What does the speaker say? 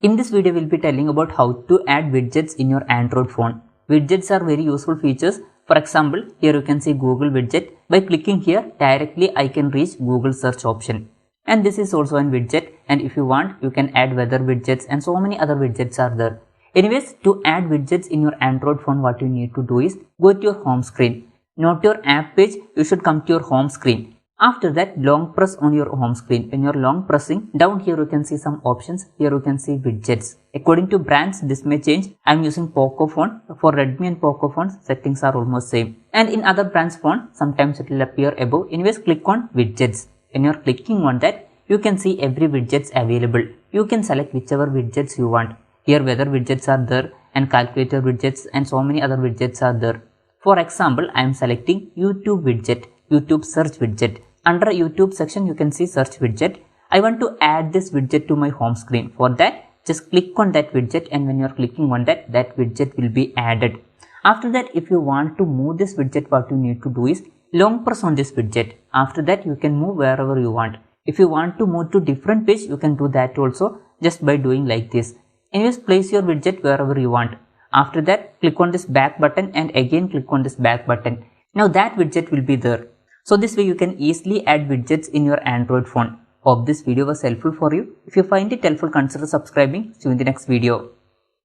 In this video, we'll be telling about how to add widgets in your Android phone. Widgets are very useful features. For example, here you can see Google widget. By clicking here, directly I can reach Google search option. And this is also an widget, and if you want, you can add weather widgets and so many other widgets are there. Anyways, to add widgets in your Android phone, what you need to do is go to your home screen. Not your app page, you should come to your home screen. After that, long press on your home screen. When you're long pressing, down here you can see some options. Here you can see widgets. According to brands, this may change. I am using Poco phone. For Redmi and Poco phones, settings are almost same. And in other brands phone, sometimes it will appear above. Anyways, click on widgets. When you're clicking on that, you can see every widgets available. You can select whichever widgets you want. Here weather widgets are there and calculator widgets and so many other widgets are there. For example, I am selecting YouTube widget, YouTube search widget. Under YouTube section, you can see search widget. I want to add this widget to my home screen. For that, just click on that widget, and when you are clicking on that, that widget will be added. After that, if you want to move this widget, what you need to do is long press on this widget. After that, you can move wherever you want. If you want to move to different page, you can do that also just by doing like this. Anyways, place your widget wherever you want. After that, click on this back button and again click on this back button. Now that widget will be there. So this way you can easily add widgets in your Android phone. Hope this video was helpful for you. If you find it helpful, consider subscribing. See you in the next video.